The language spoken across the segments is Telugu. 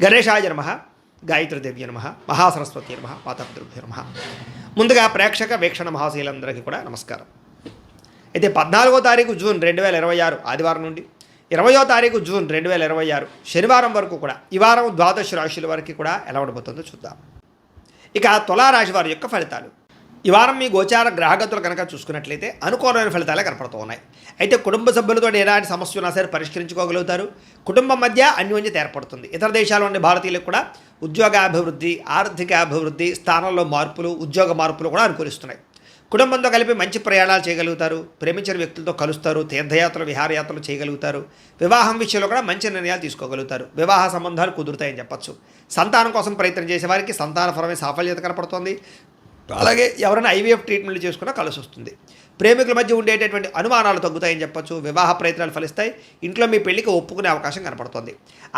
గణేశాయ నమః, గాయత్రీదేవ్య నమః, మహాసరస్వతి నమః, మాతాపితృభ్యో నమః. ముందుగా ప్రేక్షక వీక్షణ మహాశీలందరికీ కూడా నమస్కారం. అయితే 14వ తారీఖు జూన్ 2026 ఆదివారం నుండి 20వ తారీఖు జూన్ 2026 శనివారం వరకు కూడా ఈ వారం ద్వాదశ రాశుల వరకు కూడా ఎలా ఉండబోతుందో చూద్దాం. ఇక తులారాశి వారి యొక్క ఫలితాలు. ఈ వారం మీ గోచార గ్రహగతులు కనుక చూసుకున్నట్లయితే అనుకూలమైన ఫలితాలే కనపడుతూ ఉన్నాయి. అయితే కుటుంబ సభ్యులతో ఎలాంటి సమస్య ఉన్నా సరే పరిష్కరించుకోగలుగుతారు. కుటుంబం మధ్య అన్యోన్యత ఏర్పడుతుంది. ఇతర దేశాల్లో ఉండే భారతీయులకు కూడా ఉద్యోగాభివృద్ధి, ఆర్థిక అభివృద్ధి, స్థానంలో మార్పులు, ఉద్యోగ మార్పులు కూడా అనుకూలిస్తున్నాయి. కుటుంబంతో కలిపి మంచి ప్రయాణాలు చేయగలుగుతారు. ప్రేమించిన వ్యక్తులతో కలుస్తారు. తీర్థయాత్రలు, విహారయాత్రలు చేయగలుగుతారు. వివాహం విషయంలో కూడా మంచి నిర్ణయాలు తీసుకోగలుగుతారు. వివాహ సంబంధాలు కుదురుతాయని చెప్పచ్చు. సంతానం కోసం ప్రయత్నం చేసే వారికి సంతానపరమైన సాఫల్యత కనపడుతోంది. అలాగే ఎవరైనా ఐవీఎఫ్ ట్రీట్మెంట్లు చేసుకున్నా కలిసి వస్తుంది. ప్రేమికుల మధ్య ఉండేటటువంటి అనుమానాలు తగ్గుతాయని చెప్పచ్చు. వివాహ ప్రయత్నాలు ఫలిస్తాయి. ఇంట్లో మీ పెళ్లికి ఒప్పుకునే అవకాశం కనపడుతుంది.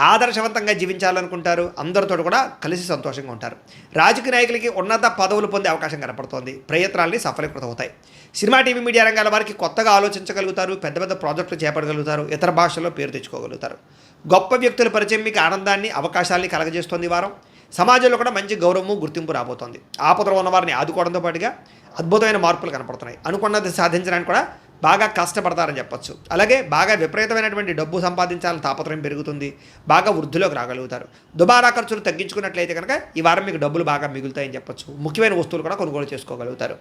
ఆదర్శవంతంగా జీవించాలనుకుంటారు. అందరితో కూడా కలిసి సంతోషంగా ఉంటారు. రాజకీయ నాయకులకి ఉన్నత పదవులు పొందే అవకాశం కనపడుతోంది. ప్రయత్నాలని సఫలీకృతం అవుతాయి. సినిమా, టీవీ, మీడియా రంగాల వారికి కొత్తగా ఆలోచించగలుగుతారు. పెద్ద పెద్ద ప్రాజెక్టులు చేపట్టగలుగుతారు. ఇతర భాషల్లో పేరు తెచ్చుకోగలుగుతారు. గొప్ప వ్యక్తుల పరిచయం మీకు ఆనందాన్ని, అవకాశాలని కలగజేస్తుంది. ఈ వారం సమాజంలో కూడా మంచి గౌరవము, గుర్తింపు రాబోతోంది. ఆపదలో ఉన్నవారిని ఆదుకోవడంతో పాటుగా అద్భుతమైన మార్పులు కనపడుతున్నాయి. అనుకున్నది సాధించడానికి కూడా బాగా కష్టపడతారని చెప్పచ్చు. అలాగే బాగా విపరీతమైనటువంటి డబ్బు సంపాదించాలని తాపత్రయం పెరుగుతుంది. బాగా వృద్ధిలోకి రాగలుగుతారు. దుబారా ఖర్చులు తగ్గించుకున్నట్లయితే కనుక ఈ వారం మీకు డబ్బులు బాగా మిగులుతాయని చెప్పచ్చు. ముఖ్యమైన వస్తువులు కూడా కొనుగోలు చేసుకోగలుగుతారు.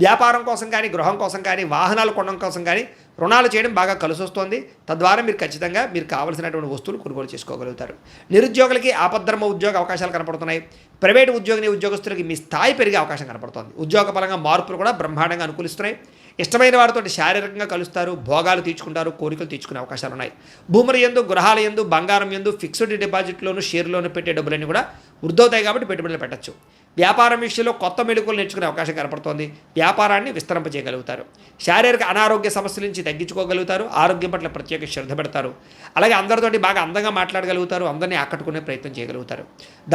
వ్యాపారం కోసం కానీ, గృహం కోసం కానీ, వాహనాలు కొనడం కోసం కానీ రుణాలు చేయడం బాగా కలిసి వస్తుంది. తద్వారా మీరు ఖచ్చితంగా మీరు కావాల్సినటువంటి వస్తువులు కొనుగోలు చేసుకోగలుగుతారు. నిరుద్యోగులకి ఆపద్ధర్మ ఉద్యోగ అవకాశాలు కనపడుతున్నాయి. ప్రైవేటు ఉద్యోగస్తులకి మీ స్థాయి పెరిగే అవకాశం కనపడుతుంది. ఉద్యోగపరంగా మార్పులు కూడా బ్రహ్మాండంగా అనుకూలిస్తున్నాయి. ఇష్టమైన వారితో శారీరకంగా కలుస్తారు. భోగాలు తీర్చుకుంటారు. కోరికలు తీర్చుకునే అవకాశాలు ఉన్నాయి. భూముల యందు, గృహాల యందు, బంగారం యందు, ఫిక్స్డ్ డిపాజిట్లోను, షేర్లోను పెట్టే డబ్బులన్నీ కూడా వృద్ధవుతాయి కాబట్టి పెట్టుబడులు పెట్టచ్చు. వ్యాపారం విషయంలో కొత్త మెళుకులు నేర్చుకునే అవకాశం కనపడుతోంది. వ్యాపారాన్ని విస్తరింపజేయగలుగుతారు. శారీరక అనారోగ్య సమస్యల నుంచి తగ్గించుకోగలుగుతారు. ఆరోగ్యం పట్ల ప్రత్యేక శ్రద్ధ పెడతారు. అలాగే అందరితోటి బాగా అందంగా మాట్లాడగలుగుతారు. అందరినీ ఆకట్టుకునే ప్రయత్నం చేయగలుగుతారు.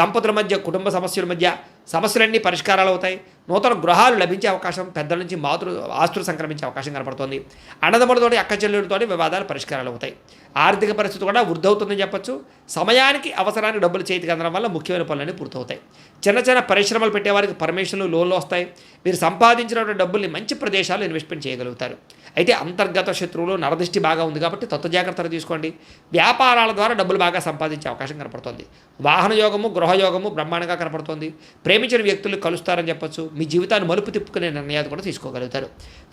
దంపతుల మధ్య, కుటుంబ సమస్యల మధ్య సమస్యలన్నీ పరిష్కారాలు అవుతాయి. నూతన గృహాలు లభించే అవకాశం, పెద్దల నుంచి ఆస్తులు సంక్రమించే అవకాశం కనపడుతోంది. అన్నదమ్ములతోటి, అక్క చెల్లెలతోటి వివాదాలు పరిష్కారాలు అవుతాయి. ఆర్థిక పరిస్థితి కూడా వృద్ధవుతుందని చెప్పచ్చు. సమయానికి అవసరానికి డబ్బులు చేతికి అందడం వల్ల ముఖ్యమైన పనులన్నీ పూర్తవుతాయి. చిన్న చిన్న పరిశ్రమలు పెట్టేవారికి పర్మిషన్లు, లోన్లు వస్తాయి. మీరు సంపాదించినటువంటి డబ్బుల్ని మంచి ప్రదేశాలు ఇన్వెస్ట్మెంట్ చేయగలుగుతారు. అయితే అంతర్గత శత్రువులు, నరదృష్టి బాగా ఉంది కాబట్టి తత్వ జాగ్రత్తలు తీసుకోండి. వ్యాపారాల ద్వారా డబ్బులు బాగా సంపాదించే అవకాశం కనపడుతుంది. వాహన యోగము, గృహయోగము బ్రహ్మాండంగా కనపడుతుంది. ప్రేమించిన వ్యక్తులు కలుస్తారని చెప్పచ్చు. మీ జీవితాన్ని మలుపు తిప్పుకునే నిర్ణయాలు కూడా తీసుకోగలుగుతారు.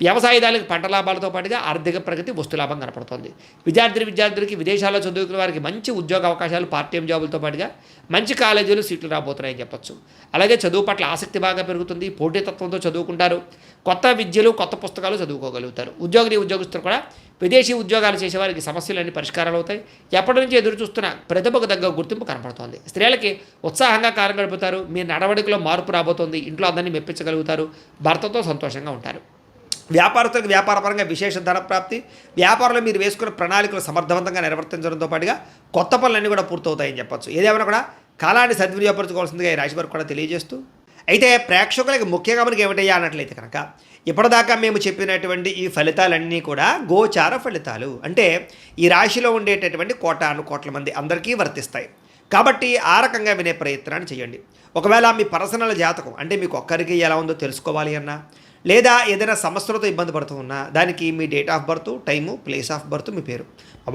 వ్యవసాయదారులకు పంట లాభాలతో పాటుగా ఆర్థిక ప్రగతి, వస్తులాభం కనపడుతుంది. విద్యార్థులకి విదేశాల్లో చదువుకునే వారికి మంచి ఉద్యోగ అవకాశాలు, పార్ట్ టైం జాబులతో పాటుగా మంచి కాలేజీలు, సీట్లు రాబోతున్నాయని చెప్పచ్చు. అలాగే చదువు పట్ల ఆసక్తి బాగా పెరుగుతుంది. పోటీతత్వంతో చదువుకుంటారు. కొత్త విద్యలు, కొత్త పుస్తకాలు చదువుకోగలుగుతారు. ఉద్యోగస్తులు కూడా విదేశీ ఉద్యోగాలు చేసేవారికి సమస్యలన్నీ పరిష్కారాలు అవుతాయి. ఎప్పటి నుంచి ఎదురు చూస్తున్న ప్రతిభకు తగ్గ గుర్తింపు కనపడుతోంది. స్త్రీలకి ఉత్సాహంగా కాలం గడుపుతారు. మీ నడవడికలో మార్పు రాబోతోంది. ఇంట్లో అందరినీ మెప్పించగలుగుతారు. భర్తతో సంతోషంగా ఉంటారు. వ్యాపారస్తులకు వ్యాపారపరంగా విశేష ధన ప్రాప్తి. వ్యాపారంలో మీరు వేసుకున్న ప్రణాళికలు సమర్థవంతంగా నిర్వర్తించడంతో పాటుగా కొత్త పనులన్నీ కూడా పూర్తవుతాయని చెప్పచ్చు. ఏదేమైనా కూడా కాలాన్ని సద్వినియోగపరచుకోవాల్సిందిగా ఈ రాశి వారికి కూడా తెలియజేస్తూ, అయితే ప్రేక్షకులకి ముఖ్యంగా మనకి ఏమిటయ్యా అన్నట్లయితే కనుక ఇప్పటిదాకా మేము చెప్పినటువంటి ఈ ఫలితాలన్నీ కూడా గోచార ఫలితాలు. అంటే ఈ రాశిలో ఉండేటటువంటి కోట్ల మంది అందరికీ వర్తిస్తాయి. కాబట్టి ఆ రకంగా వినే ప్రయత్నాన్ని చేయండి. ఒకవేళ మీ పర్సనల్ జాతకం అంటే మీకు ఒక్కరికి ఎలా ఉందో తెలుసుకోవాలి అన్నా, లేదా ఏదైనా సమస్యలతో ఇబ్బంది పడుతూ ఉన్నా దానికి మీ date of birth, time, place of birth, మీ పేరు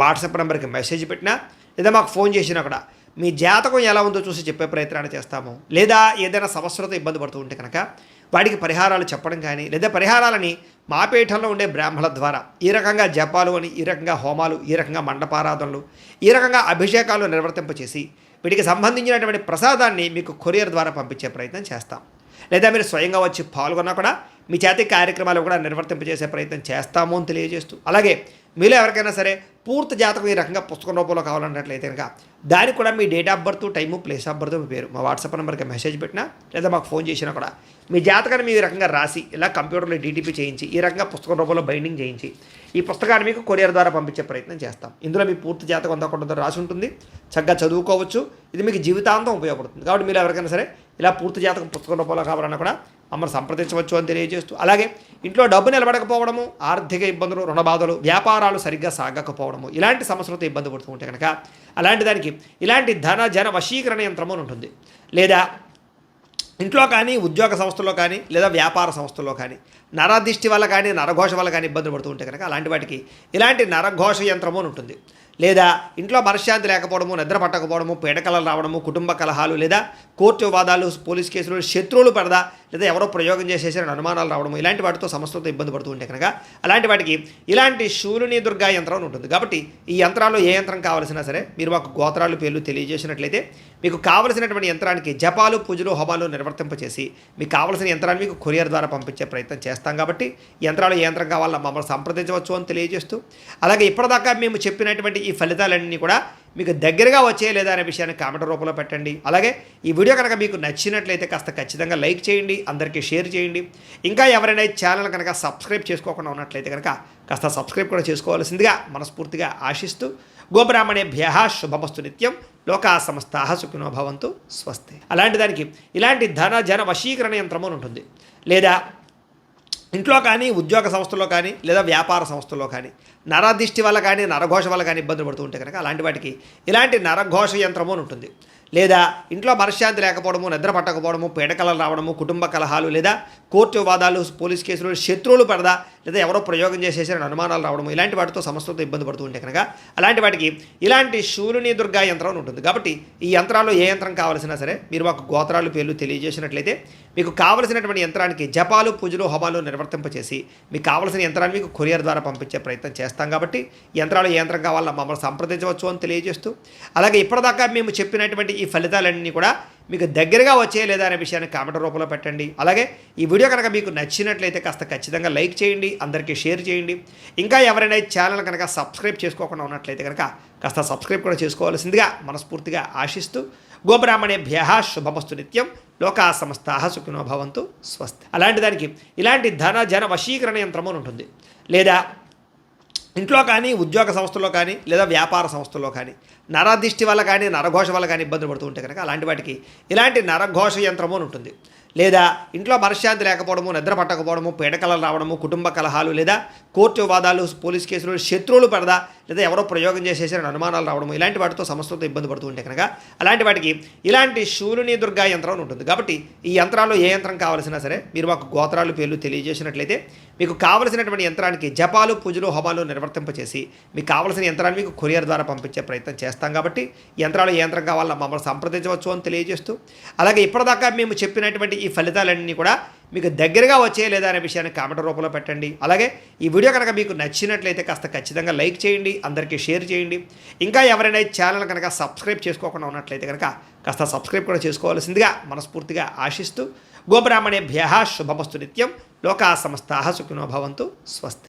వాట్సాప్ నెంబర్కి మెసేజ్ పెట్టినా, లేదా మాకు ఫోన్ చేసినా కూడా మీ జాతకం ఎలా ఉందో చూసి చెప్పే ప్రయత్నాన్ని చేస్తాము. లేదా ఏదైనా సమస్యలతో ఇబ్బంది పడుతూ ఉంటే కనుక వాటికి పరిహారాలు చెప్పడం కానీ, లేదా పరిహారాలని మా పీఠంలో ఉండే బ్రాహ్మణుల ద్వారా ఈ రకంగా జపాలు అని, ఈ రకంగా హోమాలు, ఈ రకంగా మండపారాధనలు, ఈ రకంగా అభిషేకాలు నిర్వర్తింపచేసి వీటికి సంబంధించినటువంటి ప్రసాదాన్ని మీకు కొరియర్ ద్వారా పంపించే ప్రయత్నం చేస్తాం. లేదా మీరు స్వయంగా వచ్చి పాల్గొన్నా కూడా మీ చేతి కార్యక్రమాలు కూడా నిర్వర్తింపజేసే ప్రయత్నం చేస్తాము అని తెలియజేస్తూ, అలాగే మీలో ఎవరికైనా సరే పూర్తి జాతకం ఈ రకంగా పుస్తకం రూపంలో కావాలన్నట్లయితే కనుక దానికి కూడా మీ date of birth, time, place of birth, మీ పేరు మా వాట్సాప్ నెంబర్కి మెసేజ్ పెట్టినా, లేదా మాకు ఫోన్ చేసినా కూడా మీ జాతకాన్ని మీ రకంగా రాసి ఇలా కంప్యూటర్లో డీటీపీ చేయించి ఈ రకంగా పుస్తకం రూపంలో బైండింగ్ చేయించి ఈ పుస్తకాన్ని మీకు కొరియర్ ద్వారా పంపించే ప్రయత్నం చేస్తాం. ఇందులో మీ పూర్తి జాతకం అంతా కూడా రాసి ఉంటుంది. చక్కగా చదువుకోవచ్చు. ఇది మీకు జీవితాంతం ఉపయోగపడుతుంది. కాబట్టి మీరు ఎవరికైనా సరే ఇలా పూర్తి జాతకం పుస్తకం రూపంలో కావాలన్నా కూడా మమ్మల్ని సంప్రదించవచ్చు అని తెలియజేస్తూ, అలాగే ఇంట్లో డబ్బు నిలబడకపోవడము, ఆర్థిక ఇబ్బందులు, రుణ బాధలు, వ్యాపారాలు సరిగ్గా సాగకపోవడం, రావడము ఇలాంటి సమస్యలతో ఇబ్బంది పడుతూ ఉంటే కనుక అలాంటి దానికి ఇలాంటి ధన జన వశీకరణ యంత్రము అని ఉంటుంది. లేదా ఇంట్లో కానీ ఉద్యోగ సంస్థల్లో కానీ లేదా వ్యాపార సంస్థల్లో కానీ నరదిష్టి వల్ల కానీ నరఘోష వల్ల కానీ ఇబ్బందులు పడుతూ ఉంటే కనుక అలాంటి వాటికి ఇలాంటి నరఘోష యంత్రము అని ఉంటుంది. లేదా ఇంట్లో మనశ్శాంతి లేకపోవడము, నిద్ర పట్టకపోవడము, పీడకలలు రావడము, కుటుంబ కలహాలు లేదా కోర్టు వివాదాలు, పోలీస్ కేసులు, శత్రువులు పడదా లేదా ఎవరో ప్రయోగం చేసేసిన అనుమానాలు రావడము ఇలాంటి వాటితో సమస్యలతో ఇబ్బంది పడుతూ ఉంటే కనుక అలాంటి వాటికి ఇలాంటి శూలిని దుర్గా యంత్రం అని ఉంటుంది. కాబట్టి ఈ యంత్రాల్లో ఏ యంత్రం కావాల్సినా సరే మీరు మాకు గోత్రాలు పేర్లు తెలియజేసినట్లయితే మీకు కావలసినటువంటి యంత్రానికి జపాలు, పూజలు, హోమాలు నిర్వర్తింపచేసి మీకు కావలసిన యంత్రాన్ని మీకు కొరియర్ ద్వారా పంపించే ప్రయత్నం చేస్తాం. కాబట్టి యంత్రాలు ఏ యంత్రం కావాలో మమ్మల్ని సంప్రదించవచ్చు అని తెలియజేస్తూ, అలాగే ఇప్పటిదాకా మేము చెప్పినటువంటి ఈ ఫలితాలన్నీ కూడా మీకు దగ్గరగా వచ్చే లేదా అనే విషయాన్ని కామెంట్ రూపంలో పెట్టండి. అలాగే ఈ వీడియో కనుక మీకు నచ్చినట్లయితే కాస్త ఖచ్చితంగా లైక్ చేయండి, అందరికీ షేర్ చేయండి. ఇంకా ఎవరైనా ఛానల్ కనుక సబ్స్క్రైబ్ చేసుకోకుండా ఉన్నట్లయితే కనుక కాస్త సబ్స్క్రైబ్ కూడా చేసుకోవాల్సిందిగా మనస్ఫూర్తిగా ఆశిస్తూ, గోబ్రాహ్మణేభ్యః శుభమస్తు నిత్యం, లోకా సమస్తాః సుఖినో భవంతు, స్వస్తి. అలాంటి దానికి ఇలాంటి ధన జన వశీకరణ యంత్రము అని ఉంటుంది. లేదా ఇంట్లో కానీ ఉద్యోగ సంస్థల్లో కానీ లేదా వ్యాపార సంస్థల్లో కానీ నరదిష్టి వల్ల కానీ నరఘోష వల్ల కానీ ఇబ్బందులు పడుతూ ఉంటే కనుక అలాంటి వాటికి ఇలాంటి నరఘోష యంత్రము అని ఉంటుంది. లేదా ఇంట్లో మనశ్శాంతి లేకపోవడము, నిద్ర పట్టకపోవడము, పీడకలలు రావడము, కుటుంబ కలహాలు లేదా కోర్టు వివాదాలు, పోలీస్ కేసులు, శత్రువులు పడదా లేదా ఎవరో ప్రయోగం చేసేసిన అనుమానాలు రావడము ఇలాంటి వాటితో సమస్యలతో ఇబ్బంది పడుతూ ఉంటే కనుక అలాంటి వాటికి ఇలాంటి శూలిని దుర్గా యంత్రం అని ఉంటుంది. కాబట్టి ఈ యంత్రాల్లో ఏ యంత్రం కావాల్సినా సరే మీరు మాకు గోత్రాలు పేర్లు తెలియజేసినట్లయితే మీకు కావలసినటువంటి యంత్రానికి జపాలు, పూజలు, హోమాలు నిర్వర్తింపచేసి మీకు కావలసిన యంత్రాన్ని మీకు కొరియర్ ద్వారా పంపించే ప్రయత్నం చేస్తాం. కాబట్టి యంత్రాలు ఏ యంత్రం కావాలో మమ్మల్ని సంప్రదించవచ్చు అని తెలియజేస్తూ, అలాగే ఇప్పటిదాకా మేము చెప్పినటువంటి ఈ ఫలితాలన్నీ కూడా మీకు దగ్గరగా వచ్చే లేదా అనే విషయాన్ని కామెంట్ రూపంలో పెట్టండి. అలాగే ఈ వీడియో కనుక మీకు నచ్చినట్లయితే కాస్త ఖచ్చితంగా లైక్ చేయండి, అందరికీ షేర్ చేయండి. ఇంకా ఎవరైనా ఛానల్ కనుక సబ్స్క్రైబ్ చేసుకోకుండా ఉన్నట్లయితే కనుక కాస్త సబ్స్క్రైబ్ కూడా చేసుకోవాల్సిందిగా మనస్ఫూర్తిగా ఆశిస్తూ, గోబ్రాహ్మణేభ్యః శుభమస్తు నిత్యం, లోకా సమస్తాః సుఖినో భవంతు, స్వస్తి. అలాంటి దానికి ఇలాంటి ధన జన వశీకరణ యంత్రము అని ఉంటుంది. లేదా ఇంట్లో కానీ ఉద్యోగ సంస్థల్లో కానీ లేదా వ్యాపార సంస్థల్లో కానీ నరదిష్టి వల్ల కానీ నరఘోష వల్ల కానీ ఇబ్బందులు పడుతూ ఉంటే కనుక అలాంటి వాటికి ఇలాంటి నరఘోష యంత్రము అని ఉంటుంది. లేదా ఇంట్లో మనశ్శాంతి లేకపోవడము, నిద్ర పట్టకపోవడము, పీడకలలు రావడము, కుటుంబ కలహాలు లేదా కోర్టు వివాదాలు, పోలీస్ కేసులు, శత్రువులు పడదా లేదా ఎవరో ప్రయోగం చేసేసిన అనుమానాలు రావడము ఇలాంటి వాటితో సమస్యలతో ఇబ్బంది పడుతూ ఉంటే కనుక అలాంటి వాటికి ఇలాంటి శూలిని దుర్గా యంత్రం అని ఉంటుంది. కాబట్టి ఈ యంత్రాల్లో ఏ యంత్రం కావాల్సినా సరే మీరు మాకు గోత్రాలు పేర్లు తెలియజేసినట్లయితే మీకు కావలసినటువంటి యంత్రానికి జపాలు, పూజలు, హోమాలు నిర్వర్తింపచేసి మీకు కావలసిన యంత్రాన్ని మీకు కొరియర్ ద్వారా పంపించే ప్రయత్నం చేస్తాం. కాబట్టి యంత్రాలు ఏ యంత్రం కావాలో మమ్మల్ని సంప్రదించవచ్చు అని తెలియజేస్తూ, అలాగే ఇప్పటిదాకా మేము చెప్పినటువంటి ఈ ఫలితాలన్నీ కూడా మీకు దగ్గరగా వచ్చే లేదా అనే విషయాన్ని కామెంట్ రూపంలో పెట్టండి. అలాగే ఈ వీడియో కనుక మీకు నచ్చినట్లయితే కాస్త ఖచ్చితంగా లైక్ చేయండి, అందరికీ షేర్ చేయండి. ఇంకా ఎవరైనా ఛానల్ కనుక సబ్స్క్రైబ్ చేసుకోకుండా ఉన్నట్లయితే కనుక కాస్త సబ్స్క్రైబ్ కూడా చేసుకోవాల్సిందిగా మనస్ఫూర్తిగా ఆశిస్తూ, గోబ్రాహ్మణేభ్యః శుభమస్తు నిత్యం, లోకా సమస్తాః సుఖినో భవంతు, స్వస్తి.